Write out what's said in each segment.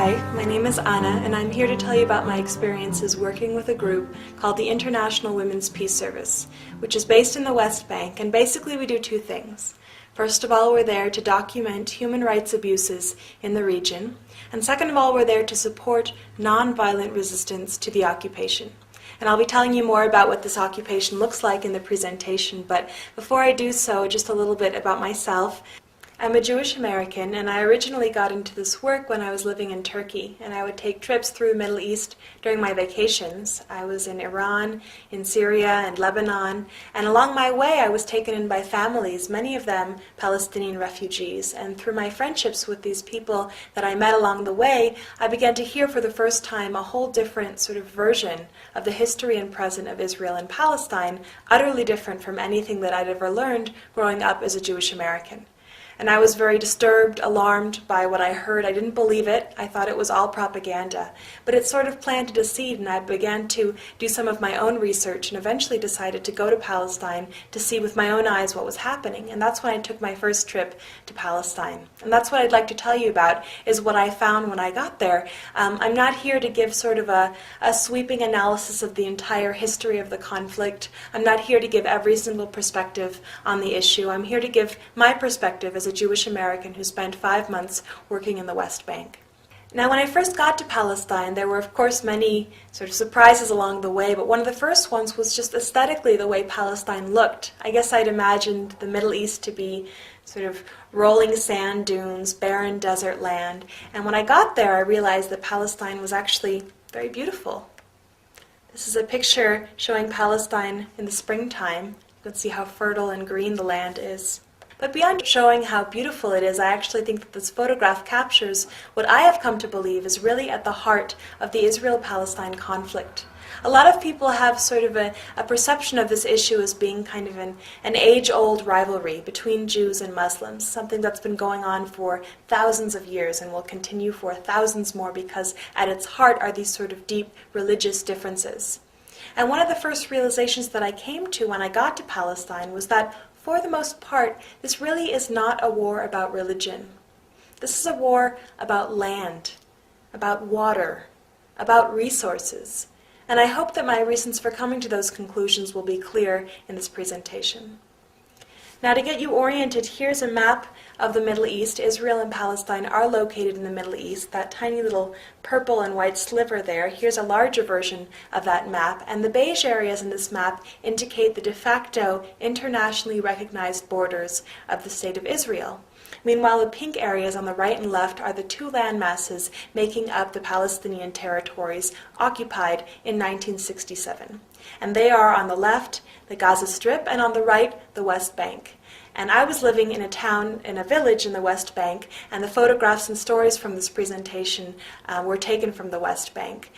Hi, my name is Anna, and I'm here to tell you about my experiences working with a group called the International Women's Peace Service, which is based in the West Bank, and basically we do two things. First of all, we're there to document human rights abuses in the region, and second of all, we're there to support nonviolent resistance to the occupation. And I'll be telling you more about what this occupation looks like in the presentation, but before I do so, just a little bit about myself. I'm a Jewish American, and I originally got into this work when I was living in Turkey, and I would take trips through the Middle East during my vacations. I was in Iran, in Syria, and Lebanon, and along my way I was taken in by families, many of them Palestinian refugees, and through my friendships with these people that I met along the way, I began to hear for the first time a whole different sort of version of the history and present of Israel and Palestine, utterly different from anything that I'd ever learned growing up as a Jewish American. And I was very disturbed, alarmed by what I heard. I didn't believe it. I thought it was all propaganda. But it sort of planted a seed, and I began to do some of my own research and eventually decided to go to Palestine to see with my own eyes what was happening. And that's when I took my first trip to Palestine. And that's what I'd like to tell you about, is what I found when I got there. I'm not here to give sort of a sweeping analysis of the entire history of the conflict. I'm not here to give every single perspective on the issue. I'm here to give my perspective as a Jewish American who spent 5 months working in the West Bank. Now, when I first got to Palestine, there were, of course, many sort of surprises along the way, but one of the first ones was just aesthetically the way Palestine looked. I guess I'd imagined the Middle East to be sort of rolling sand dunes, barren desert land, and when I got there, I realized that Palestine was actually very beautiful. This is a picture showing Palestine in the springtime. You can see how fertile and green the land is. But beyond showing how beautiful it is, I actually think that this photograph captures what I have come to believe is really at the heart of the Israel-Palestine conflict. A lot of people have sort of a perception of this issue as being kind of an age-old rivalry between Jews and Muslims, something that's been going on for thousands of years and will continue for thousands more because at its heart are these sort of deep religious differences. And one of the first realizations that I came to when I got to Palestine was that for the most part, this really is not a war about religion. This is a war about land, about water, about resources. And I hope that my reasons for coming to those conclusions will be clear in this presentation. Now, to get you oriented, here's a map of the Middle East. Israel and Palestine are located in the Middle East. That tiny little purple and white sliver there, here's a larger version of that map. And the beige areas in this map indicate the de facto internationally recognized borders of the State of Israel. Meanwhile, the pink areas on the right and left are the two land masses making up the Palestinian territories occupied in 1967. And they are on the left, the Gaza Strip, and on the right, the West Bank. And I was living in a town, in a village in the West Bank, and the photographs and stories from this presentation were taken from the West Bank.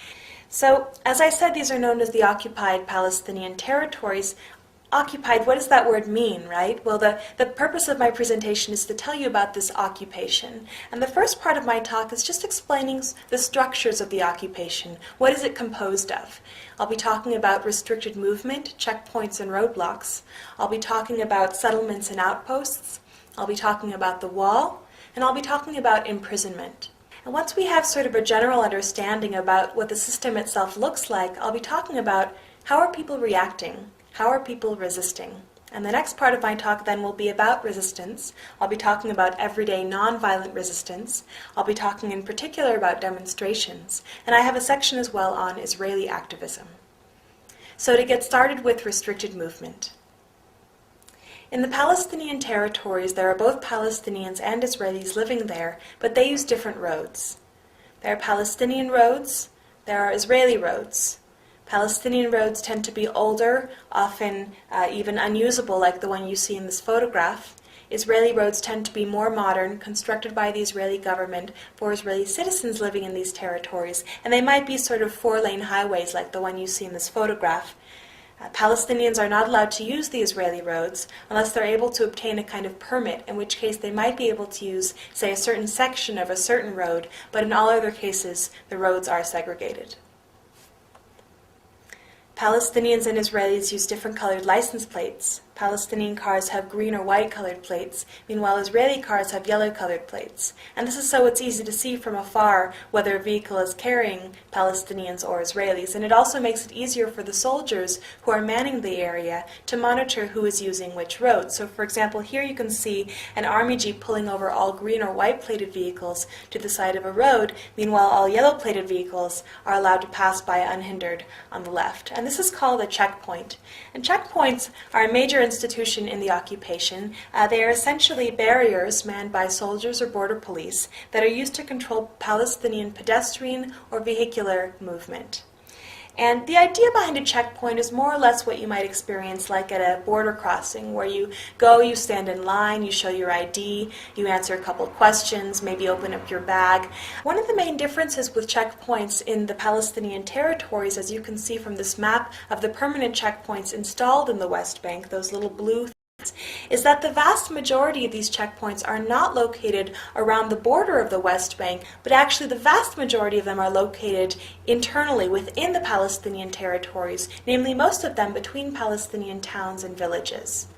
So, as I said, these are known as the Occupied Palestinian territories. Occupied, what does that word mean, right? Well, the purpose of my presentation is to tell you about this occupation. And the first part of my talk is just explaining the structures of the occupation. What is it composed of? I'll be talking about restricted movement, checkpoints and roadblocks. I'll be talking about settlements and outposts. I'll be talking about the wall. And I'll be talking about imprisonment. And once we have sort of a general understanding about what the system itself looks like, I'll be talking about how are people reacting? How are people resisting? And the next part of my talk then will be about resistance. I'll be talking about everyday nonviolent resistance. I'll be talking in particular about demonstrations. And I have a section as well on Israeli activism. So to get started with restricted movement. In the Palestinian territories, there are both Palestinians and Israelis living there, but they use different roads. There are Palestinian roads, there are Israeli roads. Palestinian roads tend to be older, often even unusable like the one you see in this photograph. Israeli roads tend to be more modern, constructed by the Israeli government for Israeli citizens living in these territories, and they might be sort of 4-lane highways like the one you see in this photograph. Palestinians are not allowed to use the Israeli roads unless they're able to obtain a kind of permit, in which case they might be able to use, say, a certain section of a certain road, but in all other cases the roads are segregated. Palestinians and Israelis use different colored license plates. Palestinian cars have green or white colored plates. Meanwhile, Israeli cars have yellow colored plates. And this is so it's easy to see from afar whether a vehicle is carrying Palestinians or Israelis. And it also makes it easier for the soldiers who are manning the area to monitor who is using which road. So for example, here you can see an army jeep pulling over all green or white plated vehicles to the side of a road. Meanwhile, all yellow plated vehicles are allowed to pass by unhindered on the left. And this is called a checkpoint. And checkpoints are a major institution in the occupation. They are essentially barriers manned by soldiers or border police that are used to control Palestinian pedestrian or vehicular movement. And the idea behind a checkpoint is more or less what you might experience like at a border crossing, where you go, you stand in line, you show your ID, you answer a couple questions, maybe open up your bag. One of the main differences with checkpoints in the Palestinian territories, as you can see from this map of the permanent checkpoints installed in the West Bank, those little blue is that the vast majority of these checkpoints are not located around the border of the West Bank, but actually the vast majority of them are located internally within the Palestinian territories, namely most of them between Palestinian towns and villages.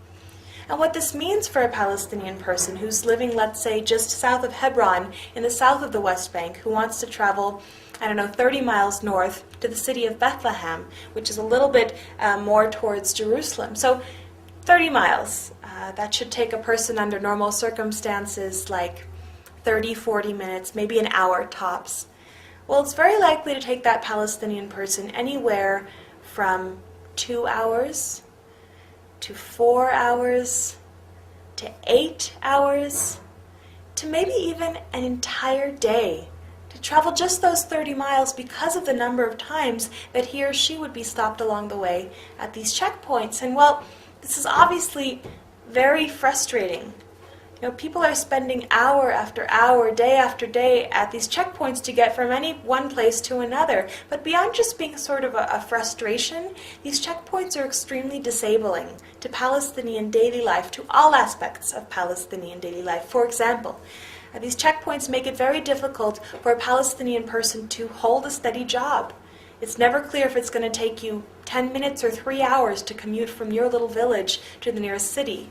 And what this means for a Palestinian person who's living, let's say, just south of Hebron in the south of the West Bank, who wants to travel 30 miles north to the city of Bethlehem, which is a little bit more towards Jerusalem. So 30 miles. That should take a person under normal circumstances like 30, 40 minutes, maybe an hour tops. Well, it's very likely to take that Palestinian person anywhere from 2 hours to 4 hours to 8 hours to maybe even an entire day to travel just those 30 miles because of the number of times that he or she would be stopped along the way at these checkpoints. And well, this is obviously very frustrating. People are spending hour after hour, day after day at these checkpoints to get from any one place to another. But beyond just being sort of a frustration, these checkpoints are extremely disabling to Palestinian daily life, to all aspects of Palestinian daily life. For example, these checkpoints make it very difficult for a Palestinian person to hold a steady job. It's never clear if it's going to take you 10 minutes or 3 hours to commute from your little village to the nearest city.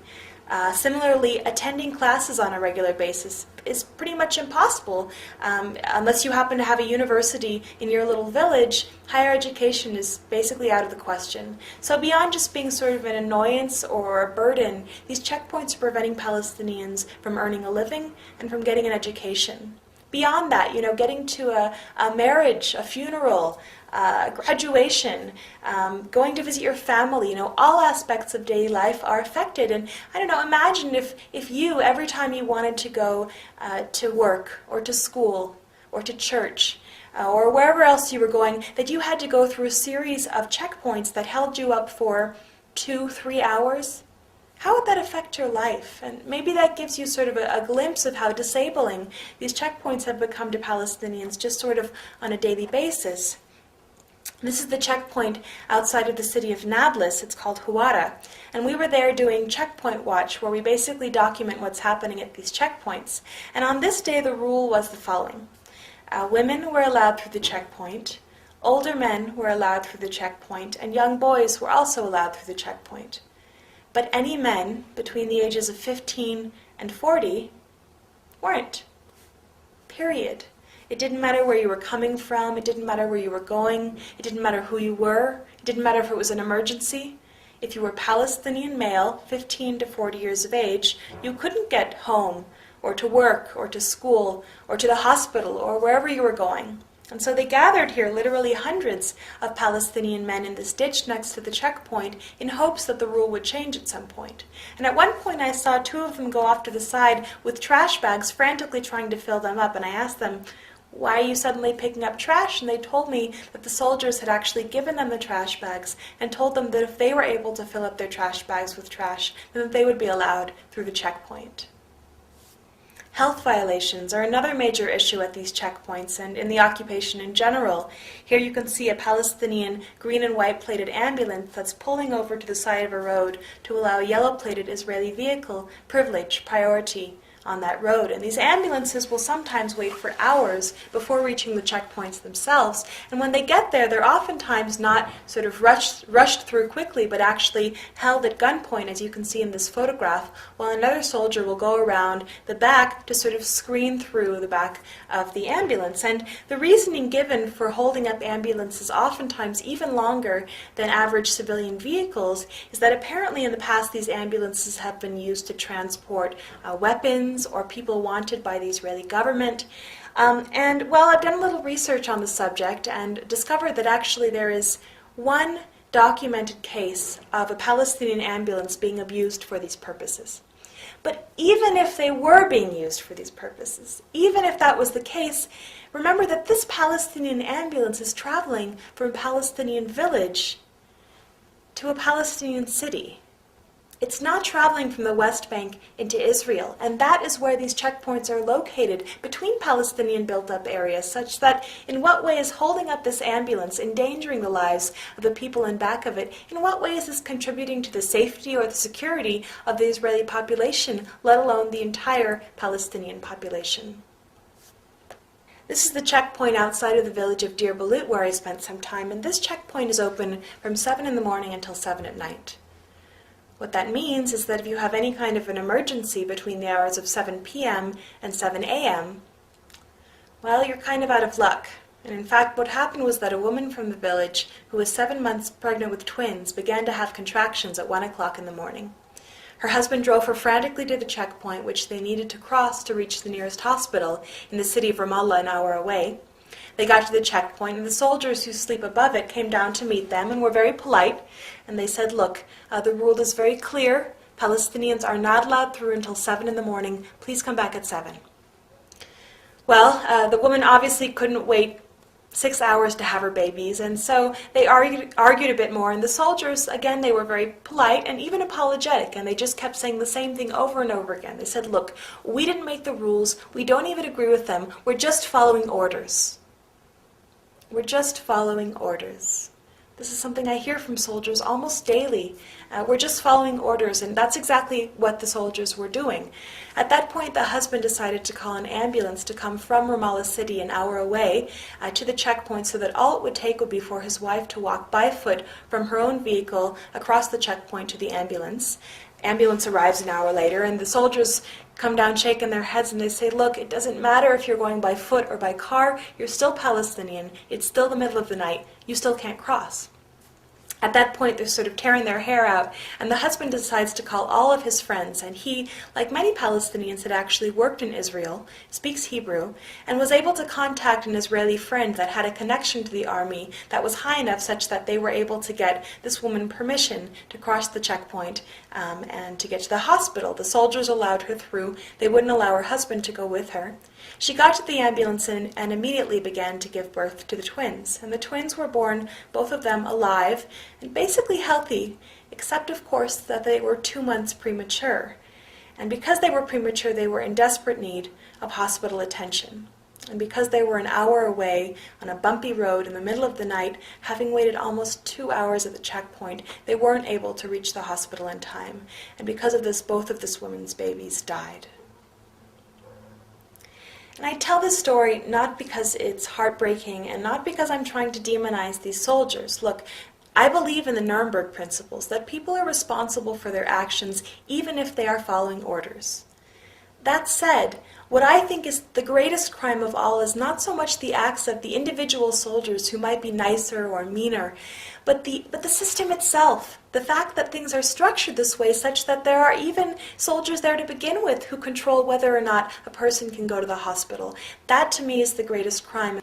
Similarly, attending classes on a regular basis is pretty much impossible. Unless you happen to have a university in your little village, higher education is basically out of the question. So beyond just being sort of an annoyance or a burden, these checkpoints are preventing Palestinians from earning a living and from getting an education. Beyond that, getting to a marriage, a funeral, graduation, going to visit your family, all aspects of daily life are affected. And imagine if you, every time you wanted to go to work or to school or to church or wherever else you were going, that you had to go through a series of checkpoints that held you up for 2-3 hours. How would that affect your life? And maybe that gives you sort of a glimpse of how disabling these checkpoints have become to Palestinians just sort of on a daily basis. This is the checkpoint outside of the city of Nablus. It's called Huwara. And we were there doing checkpoint watch, where we basically document what's happening at these checkpoints. And on this day, the rule was the following. Women were allowed through the checkpoint, older men were allowed through the checkpoint, and young boys were also allowed through the checkpoint. But any men between the ages of 15 and 40 weren't. Period. It didn't matter where you were coming from, it didn't matter where you were going, it didn't matter who you were, it didn't matter if it was an emergency. If you were Palestinian male, 15 to 40 years of age, you couldn't get home or to work or to school or to the hospital or wherever you were going. And so they gathered here, literally hundreds of Palestinian men in this ditch next to the checkpoint in hopes that the rule would change at some point. And at one point I saw 2 of them go off to the side with trash bags, frantically trying to fill them up. And I asked them, why are you suddenly picking up trash? And they told me that the soldiers had actually given them the trash bags and told them that if they were able to fill up their trash bags with trash, then they would be allowed through the checkpoint. Health violations are another major issue at these checkpoints and in the occupation in general. Here you can see a Palestinian green and white plated ambulance that's pulling over to the side of a road to allow a yellow plated Israeli vehicle privilege priority on that road. And these ambulances will sometimes wait for hours before reaching the checkpoints themselves. And when they get there, they're oftentimes not sort of rushed through quickly, but actually held at gunpoint, as you can see in this photograph, while another soldier will go around the back to sort of screen through the back of the ambulance. And the reasoning given for holding up ambulances oftentimes even longer than average civilian vehicles is that apparently in the past these ambulances have been used to transport weapons or people wanted by the Israeli government. And well, I've done a little research on the subject and discovered that actually there is one documented case of a Palestinian ambulance being abused for these purposes. But even if they were being used for these purposes, even if that was the case, remember that this Palestinian ambulance is traveling from a Palestinian village to a Palestinian city. It's not traveling from the West Bank into Israel, and that is where these checkpoints are located, between Palestinian built-up areas, such that in what way is holding up this ambulance endangering the lives of the people in back of it? In what way is this contributing to the safety or the security of the Israeli population, let alone the entire Palestinian population? This is the checkpoint outside of the village of Deir Balut where I spent some time, and this checkpoint is open from 7 in the morning until 7 at night. What that means is that if you have any kind of an emergency between the hours of 7 p.m. and 7 a.m., well, you're kind of out of luck. And in fact, what happened was that a woman from the village who was 7 months pregnant with twins began to have contractions at 1 o'clock in the morning. Her husband drove her frantically to the checkpoint, which they needed to cross to reach the nearest hospital in the city of Ramallah, an hour away. They got to the checkpoint, and the soldiers who sleep above it came down to meet them and were very polite. And they said, look, the rule is very clear. Palestinians are not allowed through until 7 in the morning. Please come back at 7. Well, the woman obviously couldn't wait 6 hours to have her babies, and so they argued a bit more. And the soldiers, again, they were very polite and even apologetic, and they just kept saying the same thing over and over again. They said, look, we didn't make the rules. We don't even agree with them. We're just following orders. We're just following orders. This is something I hear from soldiers almost daily. We're just following orders, and that's exactly what the soldiers were doing. At that point, the husband decided to call an ambulance to come from Ramallah City, an hour away, to the checkpoint, so that all it would take would be for his wife to walk by foot from her own vehicle across the checkpoint to the ambulance. Ambulance arrives an hour later, and the soldiers come down shaking their heads, and they say, look, it doesn't matter if you're going by foot or by car, you're still Palestinian, it's still the middle of the night, you still can't cross. At that point, they're sort of tearing their hair out, and the husband decides to call all of his friends, and he, like many Palestinians, had actually worked in Israel, speaks Hebrew, and was able to contact an Israeli friend that had a connection to the army that was high enough such that they were able to get this woman permission to cross the checkpoint and to get to the hospital. The soldiers allowed her through. They wouldn't allow her husband to go with her. She got to the ambulance and immediately began to give birth to the twins. And the twins were born, both of them alive and basically healthy, except of course that they were 2 months premature. And because they were premature, they were in desperate need of hospital attention. And because they were an hour away on a bumpy road in the middle of the night, having waited almost 2 hours at the checkpoint, they weren't able to reach the hospital in time. And because of this, both of this woman's babies died. And I tell this story not because it's heartbreaking and not because I'm trying to demonize these soldiers. Look, I believe in the Nuremberg principles, that people are responsible for their actions even if they are following orders. That said, what I think is the greatest crime of all is not so much the acts of the individual soldiers who might be nicer or meaner, but the system itself. The fact that things are structured this way such that there are even soldiers there to begin with who control whether or not a person can go to the hospital. That to me is the greatest crime.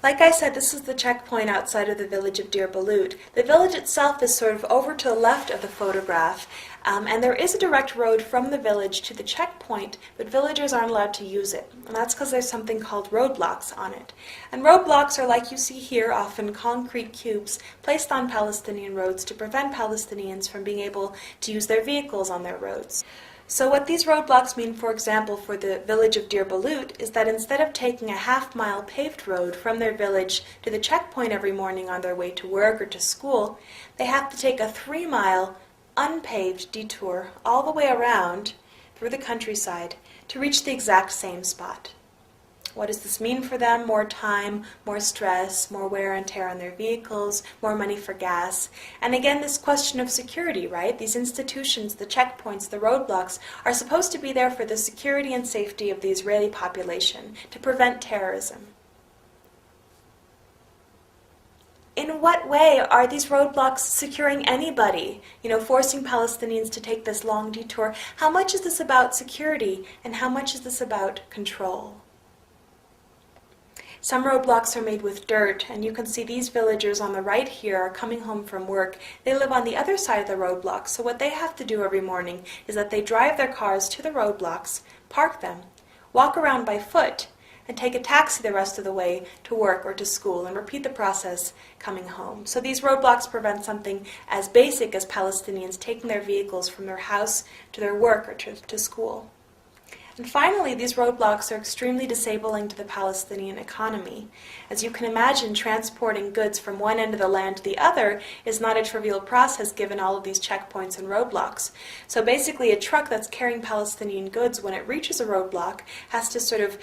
Like I said, this is the checkpoint outside of the village of Deir Balut. The village itself is sort of over to the left of the photograph, and there is a direct road from the village to the checkpoint, but villagers aren't allowed to use it. And that's because there's something called roadblocks on it. And roadblocks are, like you see here, often concrete cubes placed on Palestinian roads to prevent Palestinians from being able to use their vehicles on their roads. So what these roadblocks mean, for example, for the village of Deir Balut, is that instead of taking a half-mile paved road from their village to the checkpoint every morning on their way to work or to school, they have to take a 3-mile unpaved detour all the way around through the countryside to reach the exact same spot. What does this mean for them? More time, more stress, more wear and tear on their vehicles, more money for gas. And again, this question of security, right? These institutions, the checkpoints, the roadblocks, are supposed to be there for the security and safety of the Israeli population, to prevent terrorism. In what way are these roadblocks securing anybody? Forcing Palestinians to take this long detour. How much is this about security, and how much is this about control? Some roadblocks are made with dirt, and you can see these villagers on the right here are coming home from work. They live on the other side of the roadblocks, so what they have to do every morning is that they drive their cars to the roadblocks, park them, walk around by foot, and take a taxi the rest of the way to work or to school, and repeat the process coming home. So these roadblocks prevent something as basic as Palestinians taking their vehicles from their house to their work or to school. And finally, these roadblocks are extremely disabling to the Palestinian economy. As you can imagine, transporting goods from one end of the land to the other is not a trivial process given all of these checkpoints and roadblocks. So basically, a truck that's carrying Palestinian goods, when it reaches a roadblock, has to sort of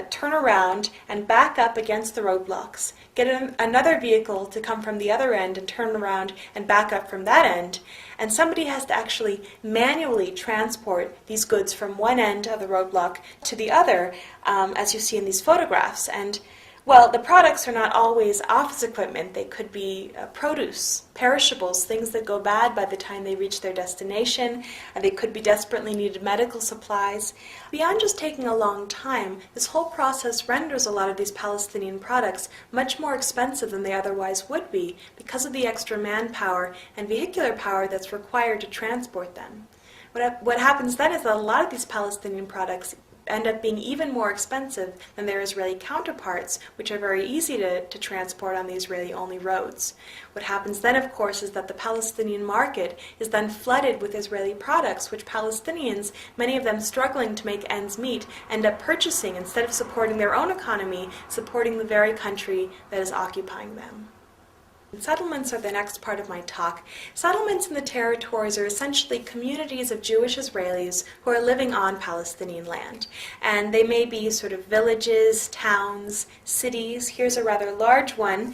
turn around and back up against the roadblocks, get another vehicle to come from the other end and turn around and back up from that end. And somebody has to actually manually transport these goods from one end of the roadblock to the other, as you see in these photographs. And, well, the products are not always office equipment. They could be produce, perishables, things that go bad by the time they reach their destination. They could be desperately needed medical supplies. Beyond just taking a long time, this whole process renders a lot of these Palestinian products much more expensive than they otherwise would be because of the extra manpower and vehicular power that's required to transport them. What happens then is that a lot of these Palestinian products end up being even more expensive than their Israeli counterparts, which are very easy to transport on the Israeli-only roads. What happens then, of course, is that the Palestinian market is then flooded with Israeli products, which Palestinians, many of them struggling to make ends meet, end up purchasing instead of supporting their own economy, supporting the very country that is occupying them. Settlements are the next part of my talk. Settlements in the territories are essentially communities of Jewish Israelis who are living on Palestinian land. And they may be sort of villages, towns, cities. Here's a rather large one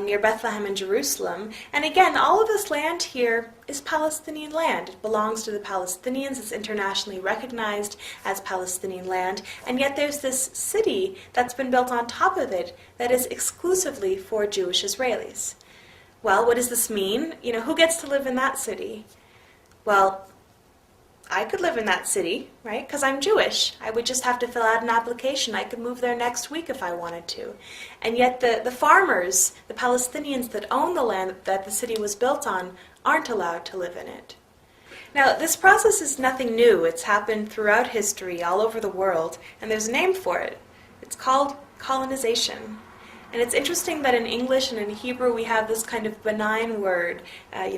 near Bethlehem and Jerusalem. And again, all of this land here is Palestinian land. It belongs to the Palestinians. It's internationally recognized as Palestinian land. And yet there's this city that's been built on top of it that is exclusively for Jewish Israelis. Well, what does this mean? Who gets to live in that city? Well, I could live in that city, right? Because I'm Jewish. I would just have to fill out an application. I could move there next week if I wanted to. And yet the farmers, the Palestinians that own the land that the city was built on, aren't allowed to live in it. Now, this process is nothing new. It's happened throughout history, all over the world, and there's a name for it. It's called colonization. And it's interesting that in English and in Hebrew we have this kind of benign word,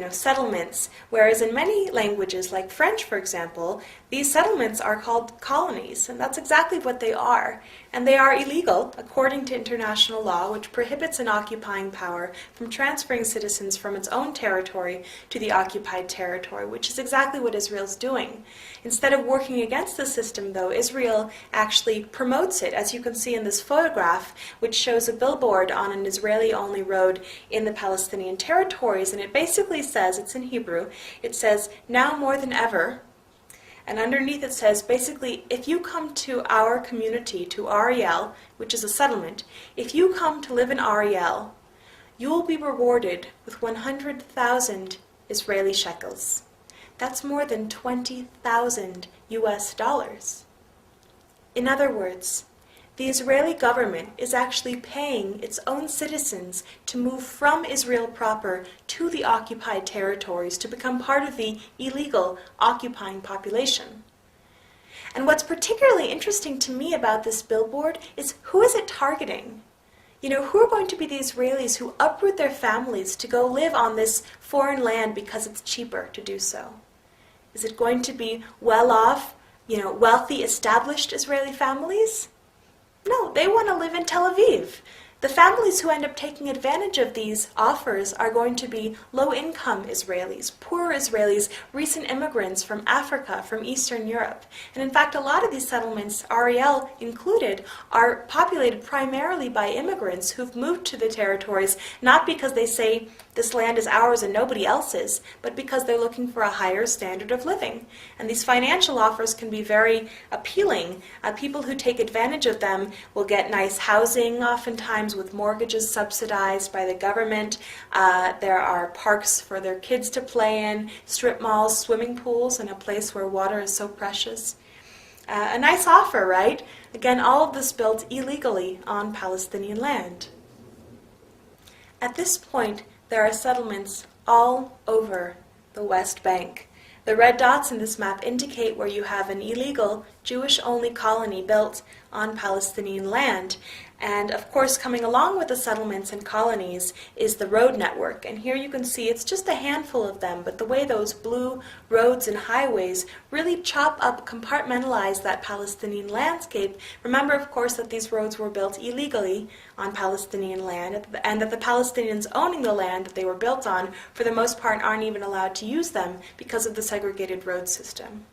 settlements, whereas in many languages, like French, for example, these settlements are called colonies, and that's exactly what they are. And they are illegal, according to international law, which prohibits an occupying power from transferring citizens from its own territory to the occupied territory, which is exactly what Israel's doing. Instead of working against the system, though, Israel actually promotes it, as you can see in this photograph, which shows a billboard on an Israeli-only road in the Palestinian territories, and it basically says, it's in Hebrew, it says, "Now more than ever," and underneath it says, basically, if you come to our community, to Ariel, which is a settlement, if you come to live in Ariel, you will be rewarded with 100,000 Israeli shekels. That's more than 20,000 US dollars. In other words, the Israeli government is actually paying its own citizens to move from Israel proper to the occupied territories to become part of the illegal occupying population. And what's particularly interesting to me about this billboard is who is it targeting? Who are going to be the Israelis who uproot their families to go live on this foreign land because it's cheaper to do so? Is it going to be well-off, wealthy, established Israeli families? No, they want to live in Tel Aviv. The families who end up taking advantage of these offers are going to be low-income Israelis, poor Israelis, recent immigrants from Africa, from Eastern Europe. And in fact, a lot of these settlements, Ariel included, are populated primarily by immigrants who've moved to the territories, not because they say this land is ours and nobody else's, but because they're looking for a higher standard of living. And these financial offers can be very appealing. People who take advantage of them will get nice housing, oftentimes with mortgages subsidized by the government. There are parks for their kids to play in, strip malls, swimming pools, and a place where water is so precious. A nice offer, right? Again, all of this built illegally on Palestinian land. At this point, there are settlements all over the West Bank. The red dots in this map indicate where you have an illegal Jewish-only colony built on Palestinian land. And of course, coming along with the settlements and colonies is the road network. And here you can see it's just a handful of them, but the way those blue roads and highways really chop up, compartmentalize that Palestinian landscape. Remember, of course, that these roads were built illegally on Palestinian land, and that the Palestinians owning the land that they were built on, for the most part, aren't even allowed to use them because of the segregated road system.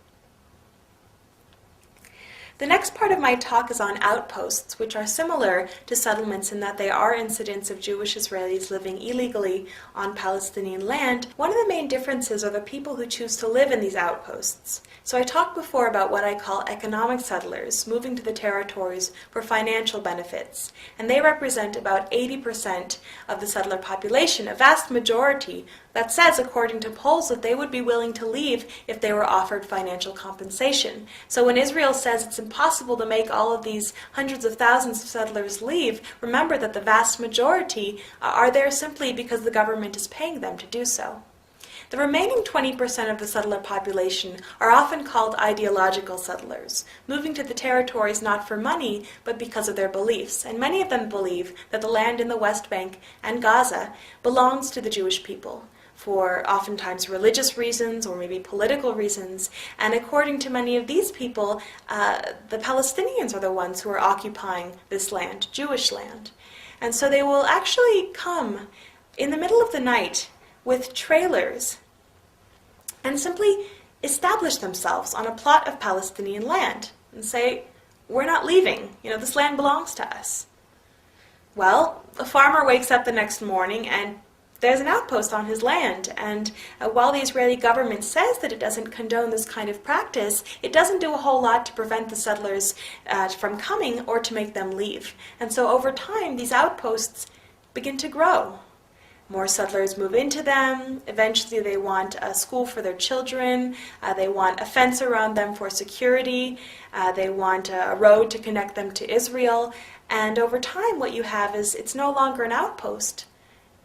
The next part of my talk is on outposts, which are similar to settlements in that they are incidents of Jewish Israelis living illegally on Palestinian land. One of the main differences are the people who choose to live in these outposts. So I talked before about what I call economic settlers, moving to the territories for financial benefits. And they represent about 80% of the settler population, a vast majority that says, according to polls, that they would be willing to leave if they were offered financial compensation. So when Israel says it's impossible to make all of these hundreds of thousands of settlers leave, remember that the vast majority are there simply because the government is paying them to do so. The remaining 20% of the settler population are often called ideological settlers, moving to the territories not for money, but because of their beliefs. And many of them believe that the land in the West Bank and Gaza belongs to the Jewish people, for oftentimes religious reasons or maybe political reasons. And according to many of these people, the Palestinians are the ones who are occupying this land, Jewish land. And so they will actually come in the middle of the night with trailers and simply establish themselves on a plot of Palestinian land and say, we're not leaving, this land belongs to us. Well, a farmer wakes up the next morning and there's an outpost on his land, and while the Israeli government says that it doesn't condone this kind of practice, it doesn't do a whole lot to prevent the settlers from coming or to make them leave. And so over time, these outposts begin to grow. More settlers move into them. Eventually they want a school for their children. They want a fence around them for security. They want a road to connect them to Israel. And over time what you have is it's no longer an outpost.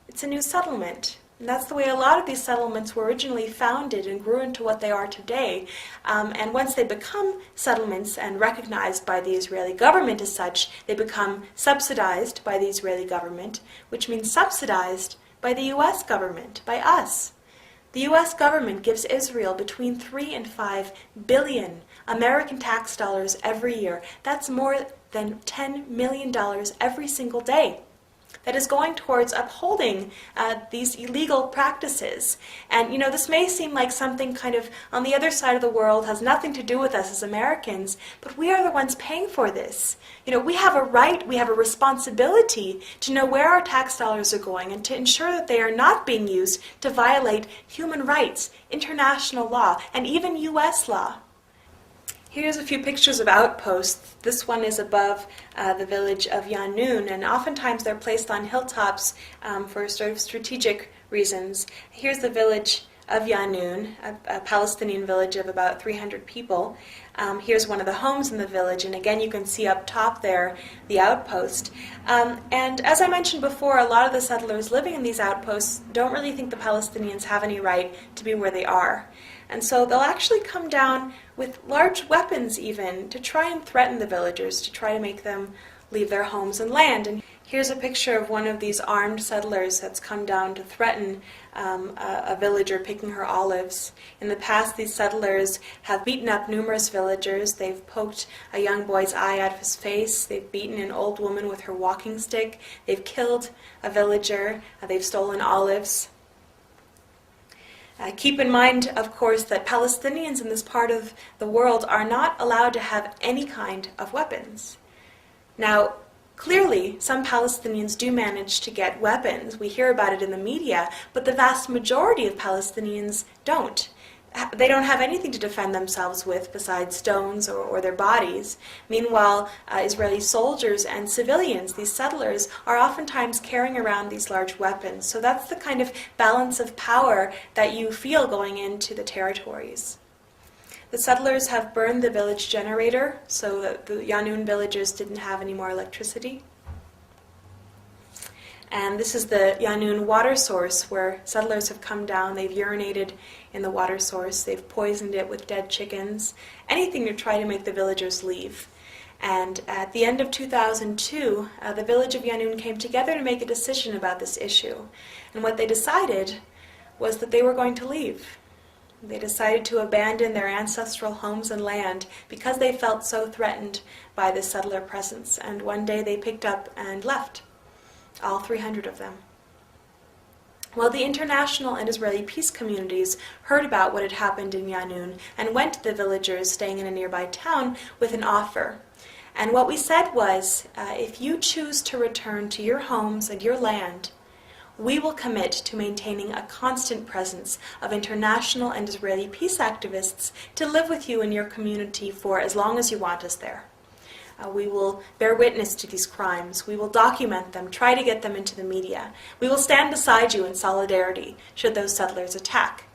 It's a new settlement. And that's the way a lot of these settlements were originally founded and grew into what they are today. And once they become settlements and recognized by the Israeli government as such, they become subsidized by the Israeli government, which means subsidized by the U.S. government, by us. The U.S. government gives Israel between 3 and 5 billion American tax dollars every year. That's more than $10 million every single day. That is going towards upholding these illegal practices. And, this may seem like something kind of on the other side of the world, has nothing to do with us as Americans, but we are the ones paying for this. We have a right, we have a responsibility to know where our tax dollars are going and to ensure that they are not being used to violate human rights, international law, and even U.S. law. Here's a few pictures of outposts. This one is above the village of Yanun, and oftentimes they're placed on hilltops for sort of strategic reasons. Here's the village of Yanun, a Palestinian village of about 300 people. Here's one of the homes in the village, and again you can see up top there the outpost. And as I mentioned before, a lot of the settlers living in these outposts don't really think the Palestinians have any right to be where they are. And so they'll actually come down with large weapons even to try and threaten the villagers, to try to make them leave their homes and land. And Here's a picture of one of these armed settlers that's come down to threaten a villager picking her olives. In the past, these settlers have beaten up numerous villagers. They've poked a young boy's eye out of his face. They've beaten an old woman with her walking stick. They've killed a villager. They've stolen olives. Keep in mind, of course, that Palestinians in this part of the world are not allowed to have any kind of weapons. Now, clearly, some Palestinians do manage to get weapons. We hear about it in the media, but the vast majority of Palestinians don't. They don't have anything to defend themselves with besides stones or their bodies. Meanwhile, Israeli soldiers and civilians, these settlers, are oftentimes carrying around these large weapons. So that's the kind of balance of power that you feel going into the territories. The settlers have burned the village generator so that the Yanun villagers didn't have any more electricity. And this is the Yanun water source where settlers have come down. They've urinated in the water source. They've poisoned it with dead chickens. Anything to try to make the villagers leave. And at the end of 2002, the village of Yanun came together to make a decision about this issue. And what they decided was that they were going to leave. They decided to abandon their ancestral homes and land because they felt so threatened by the settler presence. And one day they picked up and left. All 300 of them. Well, the international and Israeli peace communities heard about what had happened in Yanun and went to the villagers staying in a nearby town with an offer. And what we said was, if you choose to return to your homes and your land, we will commit to maintaining a constant presence of international and Israeli peace activists to live with you in your community for as long as you want us there. We will bear witness to these crimes. We will document them, try to get them into the media. We will stand beside you in solidarity should those settlers attack.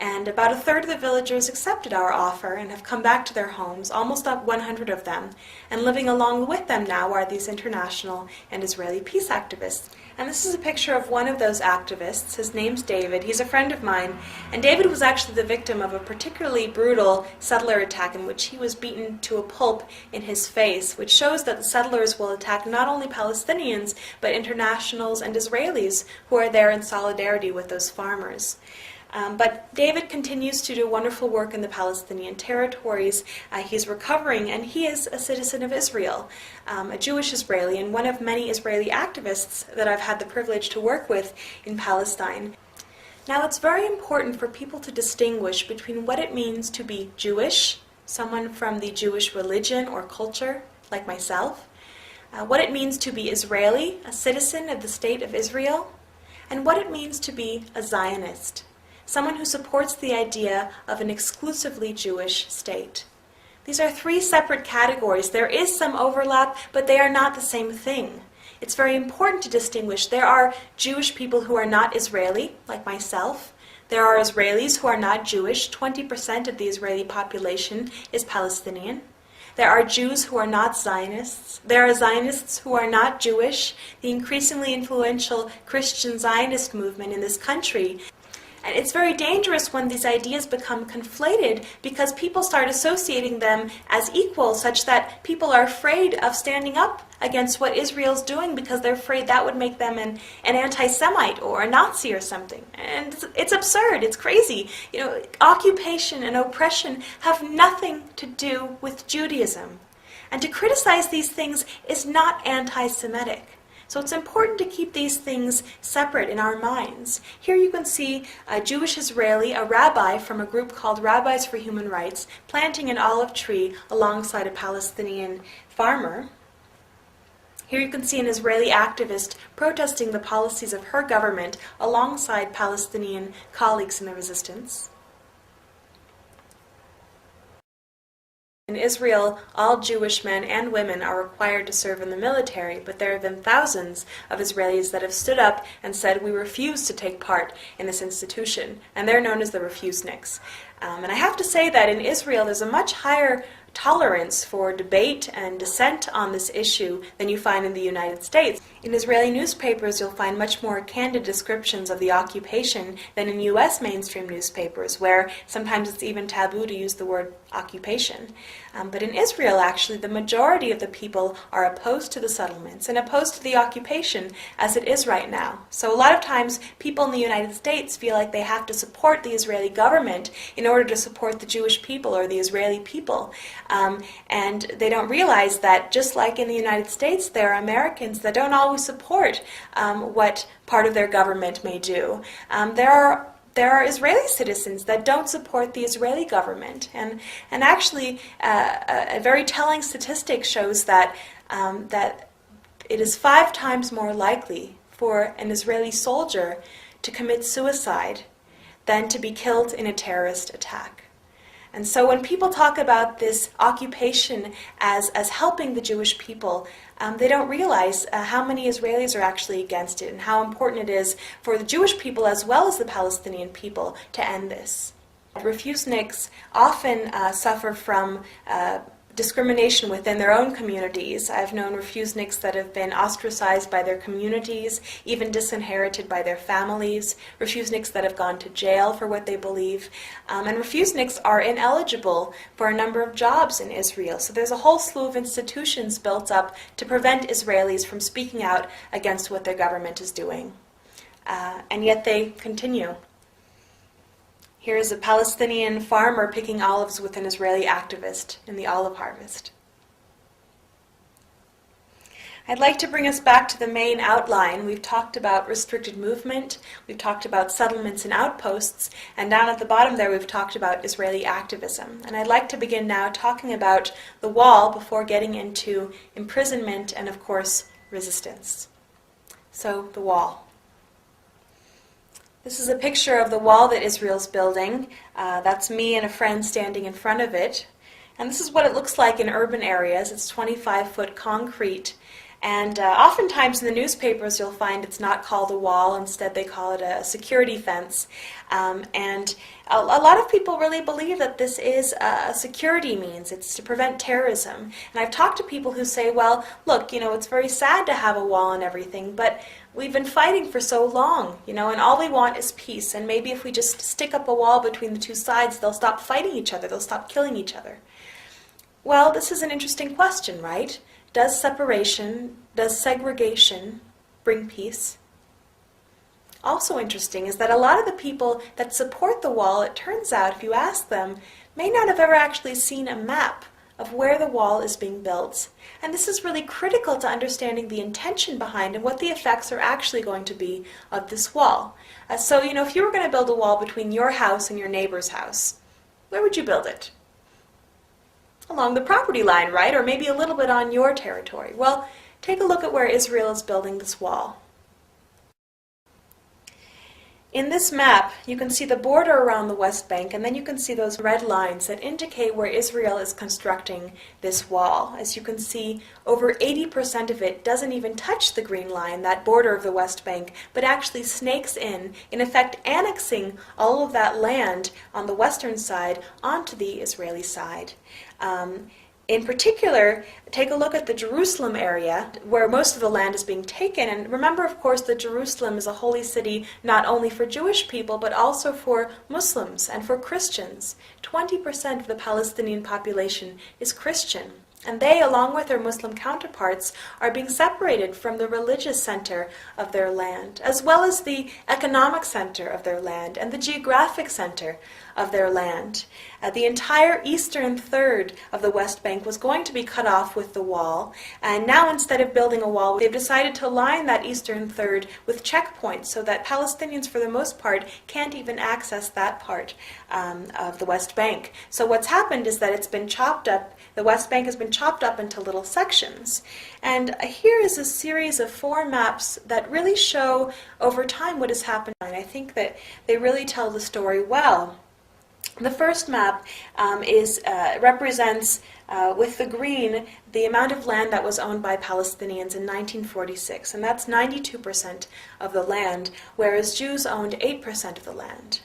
And about a third of the villagers accepted our offer and have come back to their homes, almost up 100 of them. And living along with them now are these international and Israeli peace activists. And this is a picture of one of those activists. His name's David. He's a friend of mine. And David was actually the victim of a particularly brutal settler attack in which he was beaten to a pulp in his face, which shows that the settlers will attack not only Palestinians, but internationals and Israelis who are there in solidarity with those farmers. But David continues to do wonderful work in the Palestinian territories. He's recovering, and he is a citizen of Israel, a Jewish Israeli, and one of many Israeli activists that I've had the privilege to work with in Palestine. Now, it's very important for people to distinguish between what it means to be Jewish, someone from the Jewish religion or culture, like myself, what it means to be Israeli, a citizen of the state of Israel, and what it means to be a Zionist, someone who supports the idea of an exclusively Jewish state. These are three separate categories. There is some overlap, but they are not the same thing. It's very important to distinguish. There are Jewish people who are not Israeli, like myself. There are Israelis who are not Jewish. 20% of the Israeli population is Palestinian. There are Jews who are not Zionists. There are Zionists who are not Jewish. The increasingly influential Christian Zionist movement in this country. And it's very dangerous when these ideas become conflated because people start associating them as equal, such that people are afraid of standing up against what Israel's doing because they're afraid that would make them an anti-Semite or a Nazi or something. And it's absurd. It's crazy. Occupation and oppression have nothing to do with Judaism. And to criticize these things is not anti-Semitic. So it's important to keep these things separate in our minds. Here you can see a Jewish Israeli, a rabbi from a group called Rabbis for Human Rights, planting an olive tree alongside a Palestinian farmer. Here you can see an Israeli activist protesting the policies of her government alongside Palestinian colleagues in the resistance. In Israel, all Jewish men and women are required to serve in the military, but there have been thousands of Israelis that have stood up and said, we refuse to take part in this institution, and they're known as the refuseniks. And I have to say that in Israel there's a much higher tolerance for debate and dissent on this issue than you find in the United States. In Israeli newspapers, you'll find much more candid descriptions of the occupation than in U.S. mainstream newspapers, where sometimes it's even taboo to use the word occupation. But in Israel, actually, the majority of the people are opposed to the settlements and opposed to the occupation as it is right now. So a lot of times, people in the United States feel like they have to support the Israeli government in order to support the Jewish people or the Israeli people. And they don't realize that just like in the United States, there are Americans that don't always support what part of their government may do. There are Israeli citizens that don't support the Israeli government. And actually, a very telling statistic shows that it is 5 times more likely for an Israeli soldier to commit suicide than to be killed in a terrorist attack. And so when people talk about this occupation as helping the Jewish people, they don't realize how many Israelis are actually against it and how important it is for the Jewish people as well as the Palestinian people to end this. Refuseniks often suffer from discrimination within their own communities. I've known refuseniks that have been ostracized by their communities, even disinherited by their families, refuseniks that have gone to jail for what they believe, and refuseniks are ineligible for a number of jobs in Israel. So there's a whole slew of institutions built up to prevent Israelis from speaking out against what their government is doing. And yet they continue. Here is a Palestinian farmer picking olives with an Israeli activist in the olive harvest. I'd like to bring us back to the main outline. We've talked about restricted movement, we've talked about settlements and outposts, and down at the bottom there we've talked about Israeli activism. And I'd like to begin now talking about the wall before getting into imprisonment and, of course, resistance. So, the wall. This is a picture of the wall that Israel's building. That's me and a friend standing in front of it. And this is what it looks like in urban areas. It's 25-foot concrete. And oftentimes in the newspapers you'll find it's not called a wall. Instead they call it a security fence. And a lot of people really believe that this is a security means. It's to prevent terrorism. And I've talked to people who say, well, look, it's very sad to have a wall and everything, but we've been fighting for so long, and all we want is peace. And maybe if we just stick up a wall between the two sides, they'll stop fighting each other. They'll stop killing each other. Well, this is an interesting question, right? Does separation, does segregation bring peace? Also interesting is that a lot of the people that support the wall, it turns out, if you ask them, may not have ever actually seen a map of where the wall is being built. And this is really critical to understanding the intention behind and what the effects are actually going to be of this wall. So, if you were going to build a wall between your house and your neighbor's house, where would you build it? Along the property line, right? Or maybe a little bit on your territory. Well, take a look at where Israel is building this wall. In this map, you can see the border around the West Bank, and then you can see those red lines that indicate where Israel is constructing this wall. As you can see, over 80% of it doesn't even touch the green line, that border of the West Bank, but actually snakes in effect annexing all of that land on the western side onto the Israeli side. In particular, take a look at the Jerusalem area, where most of the land is being taken. And remember, of course, that Jerusalem is a holy city not only for Jewish people, but also for Muslims and for Christians. 20% of the Palestinian population is Christian. And they, along with their Muslim counterparts, are being separated from the religious center of their land, as well as the economic center of their land and the geographic center of their land. The entire eastern third of the West Bank was going to be cut off with the wall, and now instead of building a wall, they've decided to line that eastern third with checkpoints so that Palestinians, for the most part, can't even access that part of the West Bank. So what's happened is that it's been chopped up. The West Bank has been chopped up into little sections. And here is a series of 4 maps that really show over time what has happened. And I think that they really tell the story well. The first map represents, with the green, the amount of land that was owned by Palestinians in 1946, and that's 92% of the land, whereas Jews owned 8% of the land.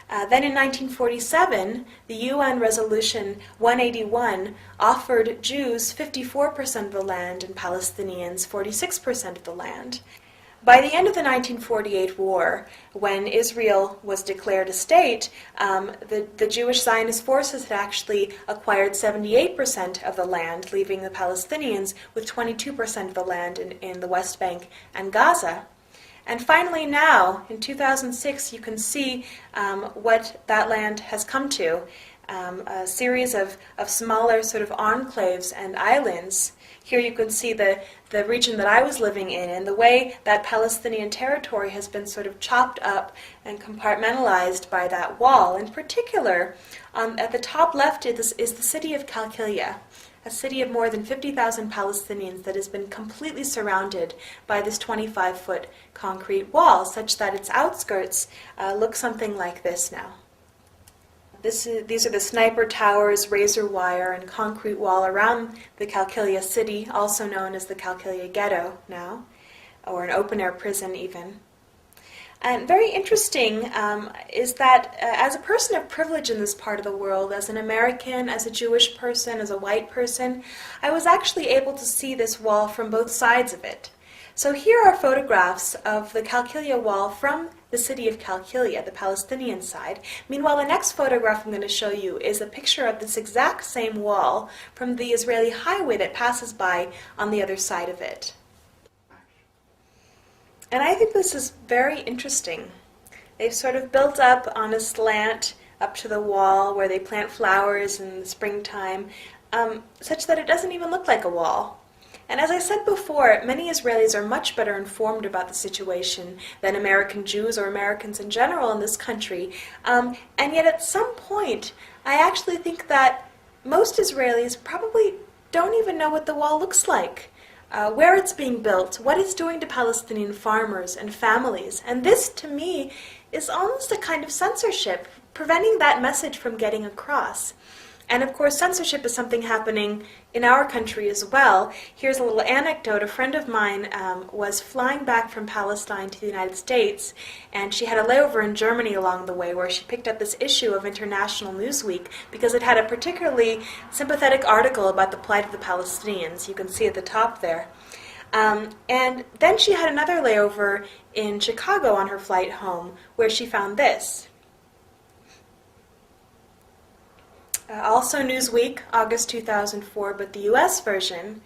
Then in 1947, the UN Resolution 181 offered Jews 54% of the land and Palestinians 46% of the land. By the end of the 1948 war, when Israel was declared a state, the Jewish Zionist forces had actually acquired 78% of the land, leaving the Palestinians with 22% of the land in the West Bank and Gaza. And finally now, in 2006, you can see what that land has come to, a series of smaller sort of enclaves and islands. Here you can see the region that I was living in, and the way that Palestinian territory has been sort of chopped up and compartmentalized by that wall. In particular, at the top left is the city of Qalqilia, a city of more than 50,000 Palestinians that has been completely surrounded by this 25-foot concrete wall, such that its outskirts look something like this now. These are the sniper towers, razor wire, and concrete wall around the Qalqilia city, also known as the Qalqilia ghetto now, or an open-air prison even. And very interesting is that as a person of privilege in this part of the world, as an American, as a Jewish person, as a white person, I was actually able to see this wall from both sides of it. So here are photographs of the Qalqilia wall from the city of Qalqilia, the Palestinian side. Meanwhile, the next photograph I'm going to show you is a picture of this exact same wall from the Israeli highway that passes by on the other side of it. And I think this is very interesting. They've sort of built up on a slant up to the wall where they plant flowers in the springtime, such that it doesn't even look like a wall. And as I said before, many Israelis are much better informed about the situation than American Jews or Americans in general in this country. And yet at some point, I actually think that most Israelis probably don't even know what the wall looks like, where it's being built, what it's doing to Palestinian farmers and families. And this, to me, is almost a kind of censorship, preventing that message from getting across. And of course, censorship is something happening in our country as well. Here's a little anecdote. A friend of mine was flying back from Palestine to the United States, and she had a layover in Germany along the way where she picked up this issue of International Newsweek because it had a particularly sympathetic article about the plight of the Palestinians. You can see at the top there. And then she had another layover in Chicago on her flight home where she found this. Also Newsweek, August 2004, but the US version,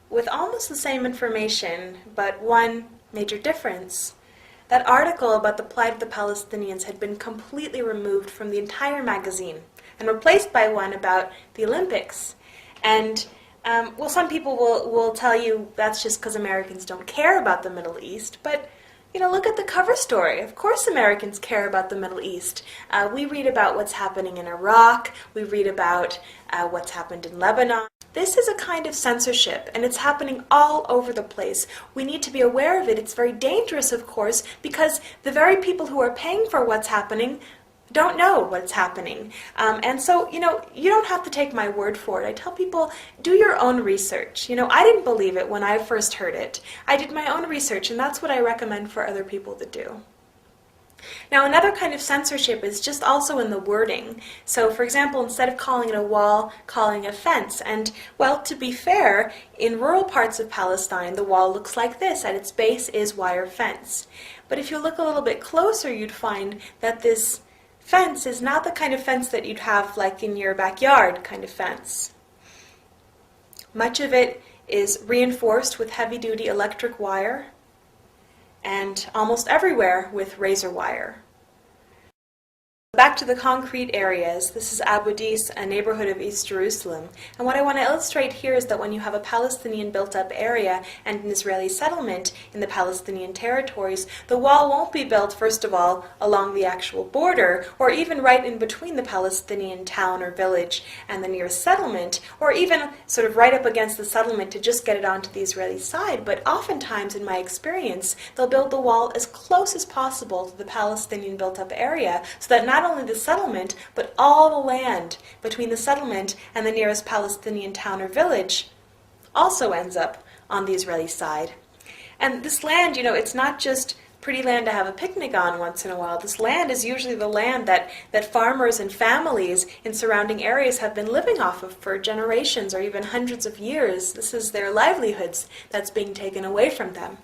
with almost the same information, but one major difference. That article about the plight of the Palestinians had been completely removed from the entire magazine and replaced by one about the Olympics. And, well, some people will tell you that's just because Americans don't care about the Middle East, but you know, look at the cover story. Of course Americans care about the Middle East. We read about what's happening in Iraq. We read about what's happened in Lebanon. This is a kind of censorship, and it's happening all over the place. We need to be aware of it. It's very dangerous, of course, because the very people who are paying for what's happening don't know what's happening. And so, you know, you don't have to take my word for it. I tell people, do your own research. You know, I didn't believe it when I first heard it. I did my own research, and that's what I recommend for other people to do. Now, another kind of censorship is just also in the wording. So, for example, instead of calling it a wall, calling it a fence. And, well, to be fair, in rural parts of Palestine, the wall looks like this. At its base is wire fence. But if you look a little bit closer, you'd find that this fence is not the kind of fence that you'd have like in your backyard kind of fence. Much of it is reinforced with heavy-duty electric wire and almost everywhere with razor wire. Back to the concrete areas. This is Abu Dis, a neighborhood of East Jerusalem. And what I want to illustrate here is that when you have a Palestinian built-up area and an Israeli settlement in the Palestinian territories, the wall won't be built, first of all, along the actual border, or even right in between the Palestinian town or village and the nearest settlement, or even sort of right up against the settlement to just get it onto the Israeli side. But oftentimes, in my experience, they'll build the wall as close as possible to the Palestinian built-up area so that not only the settlement, but all the land between the settlement and the nearest Palestinian town or village also ends up on the Israeli side. And this land, you know, it's not just pretty land to have a picnic on once in a while. This land is usually the land that farmers and families in surrounding areas have been living off of for generations or even hundreds of years. This is their livelihoods that's being taken away from them.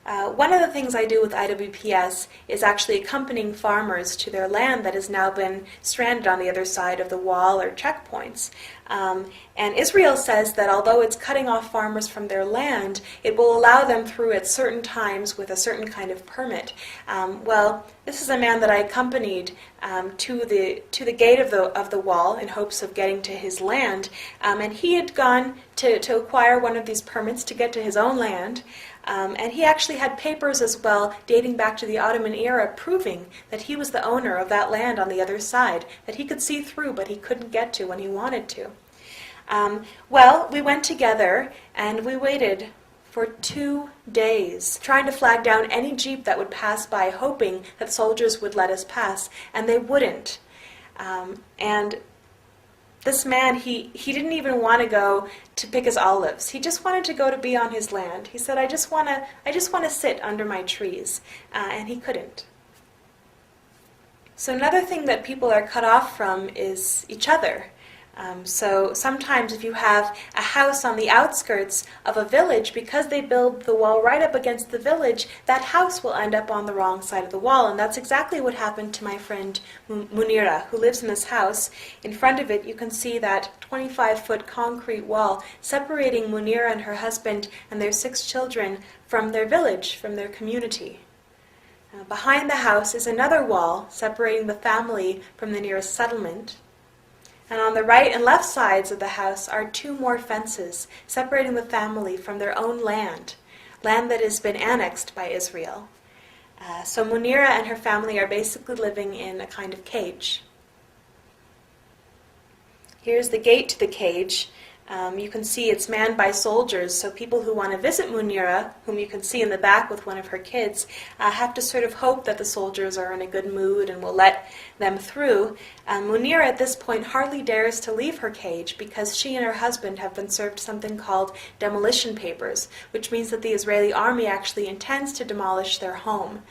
One of the things I do with IWPS is actually accompanying farmers to their land that has now been stranded on the other side of the wall or checkpoints. And Israel says that although it's cutting off farmers from their land, it will allow them through at certain times with a certain kind of permit. Well, this is a man that I accompanied to the gate of the wall in hopes of getting to his land, and he had gone to acquire one of these permits to get to his own land. And he actually had papers as well dating back to the Ottoman era proving that he was the owner of that land on the other side, that he could see through but he couldn't get to when he wanted to. Well, we went together and we waited for 2 days, trying to flag down any jeep that would pass by, hoping that soldiers would let us pass, and they wouldn't. And this man, he didn't even want to go to pick his olives. He just wanted to go to be on his land. He said, I just want to sit under my trees, and he couldn't. So another thing that people are cut off from is each other. So sometimes if you have a house on the outskirts of a village, because they build the wall right up against the village, that house will end up on the wrong side of the wall. And that's exactly what happened to my friend Munira, who lives in this house. In front of it, you can see that 25-foot concrete wall separating Munira and her husband and their 6 children from their village, from their community. Behind the house is another wall separating the family from the nearest settlement. And on the right and left sides of the house are 2 more fences separating the family from their own land that has been annexed by Israel. So Munira and her family are basically living in a kind of cage. Here's the gate to the cage. You can see it's manned by soldiers, so people who want to visit Munira, whom you can see in the back with one of her kids, have to sort of hope that the soldiers are in a good mood and will let them through. Munira at this point hardly dares to leave her cage because she and her husband have been served something called demolition papers, which means that the Israeli army actually intends to demolish their home.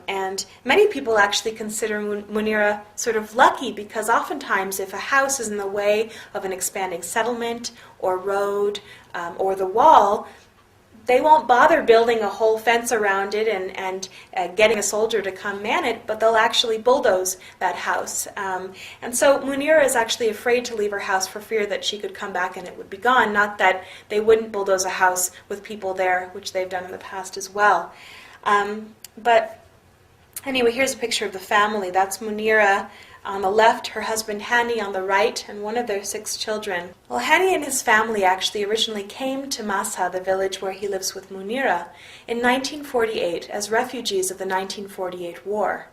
And many people actually consider Munira sort of lucky because oftentimes if a house is in the way of an expanding settlement or road or the wall, they won't bother building a whole fence around it and getting a soldier to come man it, but they'll actually bulldoze that house. And so Munira is actually afraid to leave her house for fear that she could come back and it would be gone, not that they wouldn't bulldoze a house with people there, which they've done in the past as well. But anyway, here's a picture of the family. That's Munira on the left, her husband Hani on the right, and one of their 6 children. Well, Hani and his family actually originally came to Massa, the village where he lives with Munira, in 1948 as refugees of the 1948 war.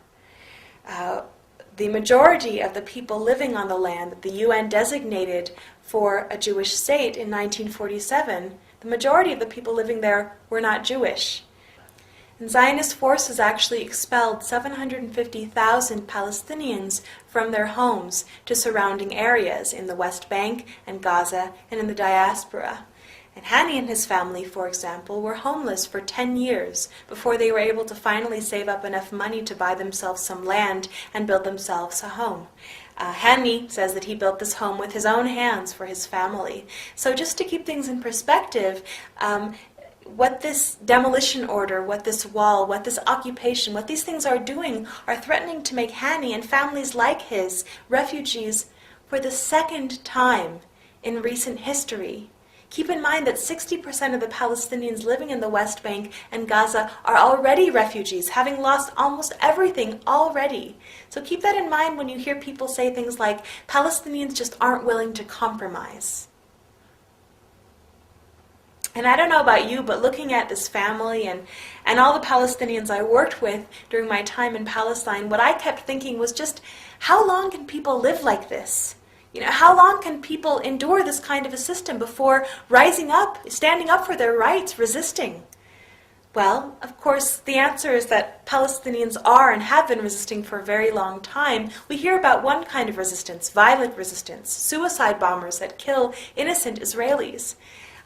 The majority of the people living on the land that the UN designated for a Jewish state in 1947, the majority of the people living there were not Jewish. And Zionist forces actually expelled 750,000 Palestinians from their homes to surrounding areas in the West Bank and Gaza and in the diaspora. And Hani and his family, for example, were homeless for 10 years before they were able to finally save up enough money to buy themselves some land and build themselves a home. Hani says that he built this home with his own hands for his family. So just to keep things in perspective, what this demolition order, what this wall, what this occupation, what these things are doing are threatening to make Hani and families like his refugees for the 2nd time in recent history. Keep in mind that 60% of the Palestinians living in the West Bank and Gaza are already refugees, having lost almost everything already. So keep that in mind when you hear people say things like, Palestinians just aren't willing to compromise. And I don't know about you, but looking at this family and all the Palestinians I worked with during my time in Palestine, what I kept thinking was just, how long can people live like this? You know, how long can people endure this kind of a system before rising up, standing up for their rights, resisting? Well, of course, the answer is that Palestinians are and have been resisting for a very long time. We hear about one kind of resistance, violent resistance, suicide bombers that kill innocent Israelis.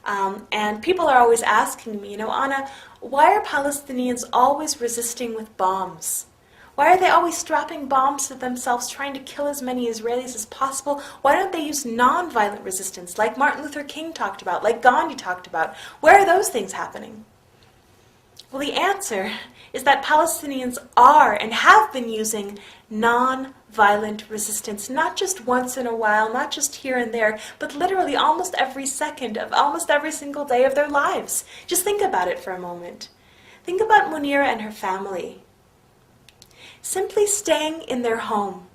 And people are always asking me, Anna, why are Palestinians always resisting with bombs? Why are they always strapping bombs to themselves, trying to kill as many Israelis as possible? Why don't they use non-violent resistance, like Martin Luther King talked about, like Gandhi talked about? Where are those things happening? Well, the answer is that Palestinians are and have been using non-violent resistance, not just once in a while, not just here and there, but literally almost every second of almost every single day of their lives. Just think about it for a moment. Think about Munira and her family. Simply staying in their home.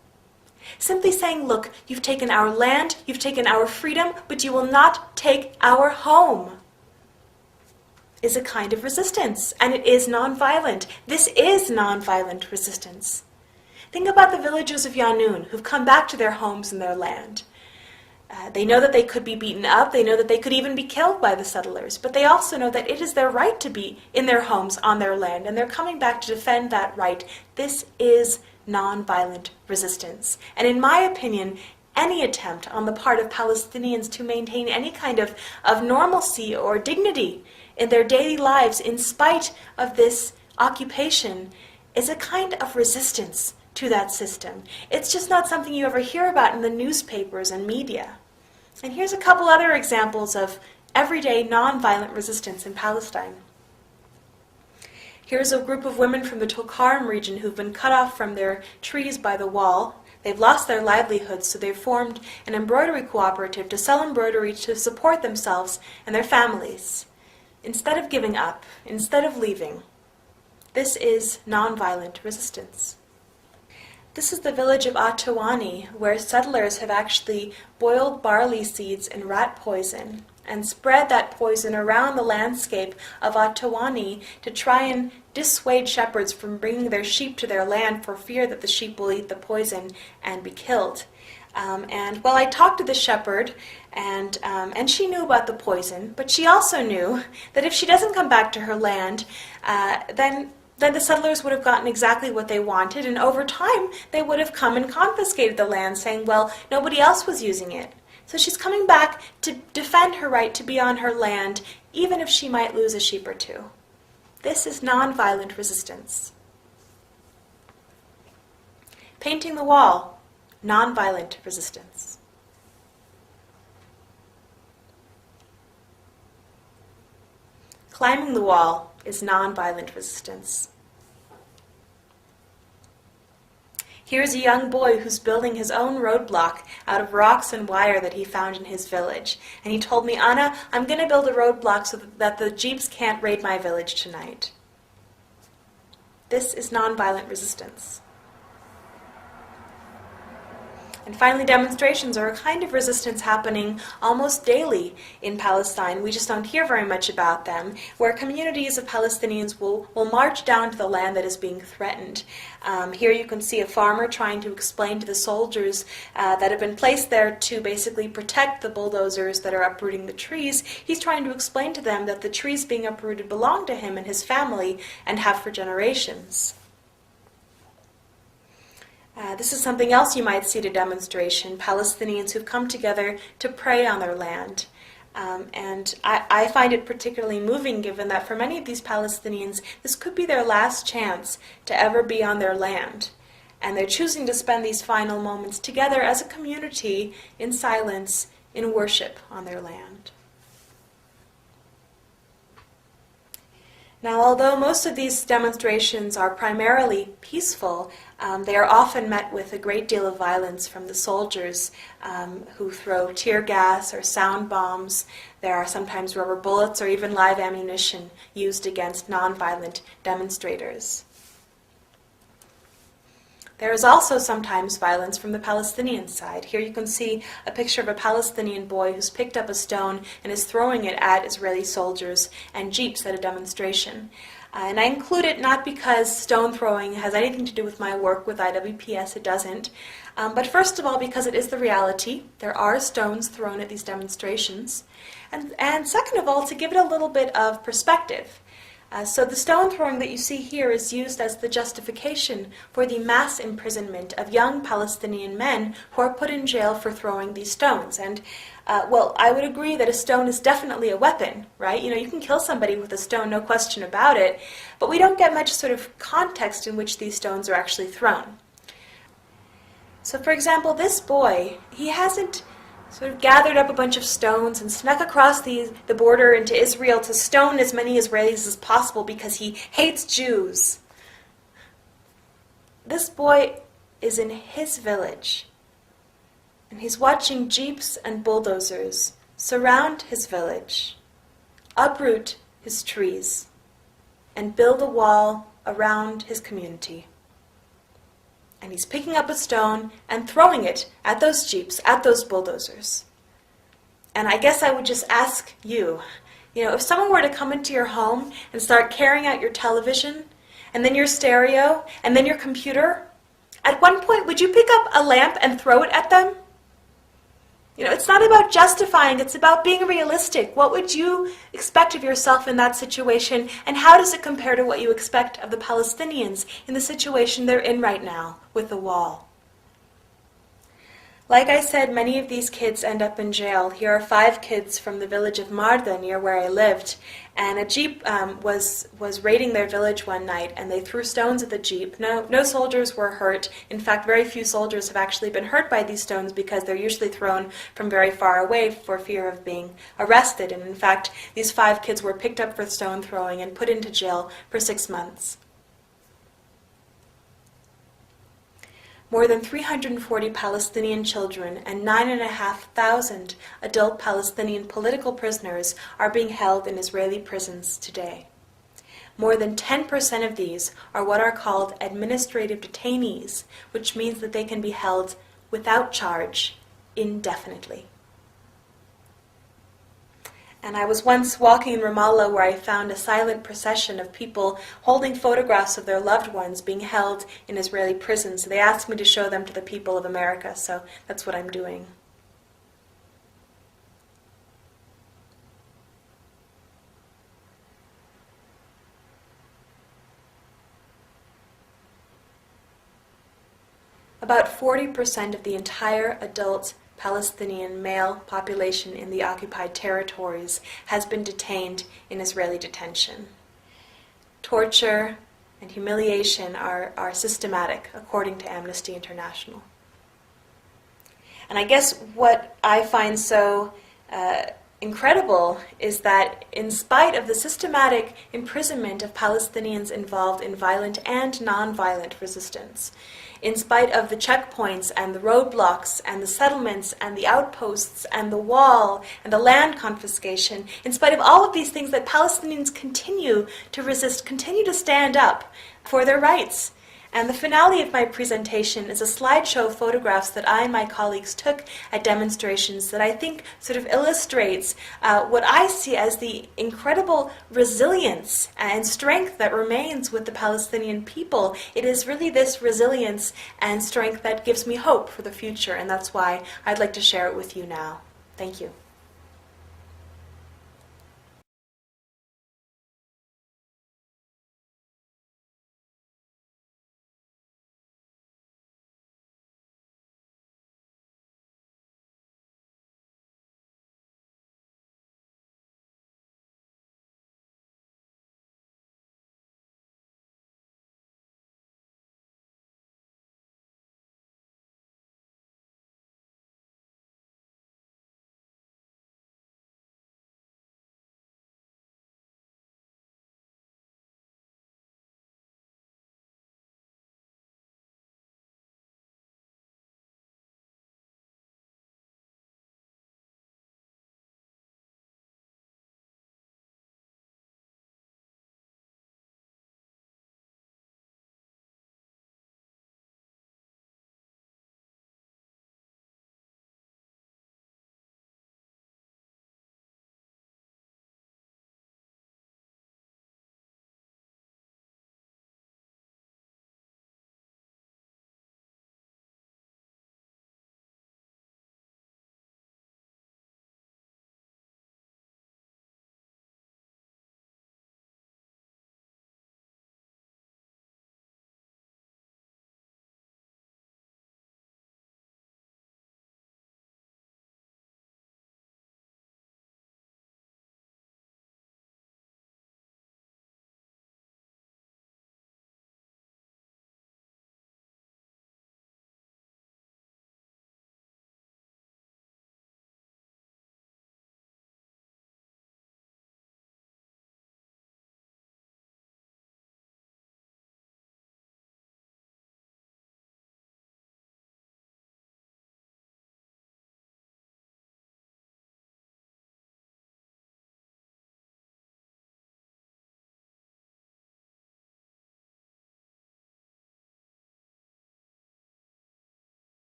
Simply saying, look, you've taken our land, you've taken our freedom, but you will not take our home, is a kind of resistance, and it is nonviolent. This is nonviolent resistance. Think about the villagers of Yanun who've come back to their homes and their land. They know that they could be beaten up, they know that they could even be killed by the settlers, but they also know that it is their right to be in their homes on their land, and they're coming back to defend that right. This is nonviolent resistance. And in my opinion, any attempt on the part of Palestinians to maintain any kind of normalcy or dignity in their daily lives in spite of this occupation is a kind of resistance to that system. It's just not something you ever hear about in the newspapers and media. And here's a couple other examples of everyday nonviolent resistance in Palestine. Here's a group of women from the Tulkarm region who've been cut off from their trees by the wall. They've lost their livelihoods, so they've formed an embroidery cooperative to sell embroidery to support themselves and their families. Instead of giving up, instead of leaving, this is nonviolent resistance. This is the village of Atawani, where settlers have actually boiled barley seeds in rat poison and spread that poison around the landscape of Atawani to try and dissuade shepherds from bringing their sheep to their land for fear that the sheep will eat the poison and be killed. I talked to the shepherd, and she knew about the poison, but she also knew that if she doesn't come back to her land, then the settlers would have gotten exactly what they wanted, and over time they would have come and confiscated the land, saying, well, nobody else was using it. So she's coming back to defend her right to be on her land, even if she might lose a sheep or two. This is nonviolent resistance. Painting the wall, nonviolent resistance. Climbing the wall is nonviolent resistance. Here's a young boy who's building his own roadblock out of rocks and wire that he found in his village. And he told me, Anna, I'm going to build a roadblock so that the jeeps can't raid my village tonight. This is nonviolent resistance. And finally, demonstrations are a kind of resistance happening almost daily in Palestine. We just don't hear very much about them, where communities of Palestinians will march down to the land that is being threatened. Here you can see a farmer trying to explain to the soldiers that have been placed there to basically protect the bulldozers that are uprooting the trees. He's trying to explain to them that the trees being uprooted belong to him and his family and have for generations. This is something else you might see at a demonstration, Palestinians who've come together to pray on their land. And I find it particularly moving, given that for many of these Palestinians, this could be their last chance to ever be on their land. And they're choosing to spend these final moments together as a community in silence, in worship on their land. Now, although most of these demonstrations are primarily peaceful, they are often met with a great deal of violence from the soldiers who throw tear gas or sound bombs. There are sometimes rubber bullets or even live ammunition used against nonviolent demonstrators. There is also sometimes violence from the Palestinian side. Here you can see a picture of a Palestinian boy who's picked up a stone and is throwing it at Israeli soldiers and jeeps at a demonstration. And I include it not because stone throwing has anything to do with my work with IWPS, it doesn't, but first of all because it is the reality. There are stones thrown at these demonstrations. And second of all, to give it a little bit of perspective. So the stone throwing that you see here is used as the justification for the mass imprisonment of young Palestinian men who are put in jail for throwing these stones. And, well, I would agree that a stone is definitely a weapon, right? You know, you can kill somebody with a stone, no question about it, but we don't get much sort of context in which these stones are actually thrown. So, for example, this boy, he hasn't sort of gathered up a bunch of stones and snuck across the border into Israel to stone as many Israelis as possible because he hates Jews. This boy is in his village, and he's watching jeeps and bulldozers surround his village, uproot his trees, and build a wall around his community. And he's picking up a stone and throwing it at those jeeps, at those bulldozers. And I guess I would just ask you, if someone were to come into your home and start carrying out your television, and then your stereo, and then your computer, at one point, would you pick up a lamp and throw it at them? It's not about justifying, it's about being realistic. What would you expect of yourself in that situation, and how does it compare to what you expect of the Palestinians in the situation they're in right now with the wall? Like I said, many of these kids end up in jail. Here are 5 kids from the village of Marda, near where I lived, and a jeep was raiding their village one night, and they threw stones at the jeep. No soldiers were hurt. In fact, very few soldiers have actually been hurt by these stones because they're usually thrown from very far away for fear of being arrested. And in fact, these 5 kids were picked up for stone throwing and put into jail for 6 months. More than 340 Palestinian children and 9,500 adult Palestinian political prisoners are being held in Israeli prisons today. More than 10% of these are what are called administrative detainees, which means that they can be held without charge indefinitely. And I was once walking in Ramallah where I found a silent procession of people holding photographs of their loved ones being held in Israeli prisons. They asked me to show them to the people of America, so that's what I'm doing. About 40% of the entire adult Palestinian male population in the occupied territories has been detained in Israeli detention. Torture and humiliation are systematic, according to Amnesty International. And I guess what I find so incredible is that in spite of the systematic imprisonment of Palestinians involved in violent and non-violent resistance, in spite of the checkpoints and the roadblocks and the settlements and the outposts and the wall and the land confiscation, in spite of all of these things that Palestinians continue to resist, continue to stand up for their rights. And the finale of my presentation is a slideshow of photographs that I and my colleagues took at demonstrations that I think sort of illustrates what I see as the incredible resilience and strength that remains with the Palestinian people. It is really this resilience and strength that gives me hope for the future, and that's why I'd like to share it with you now. Thank you.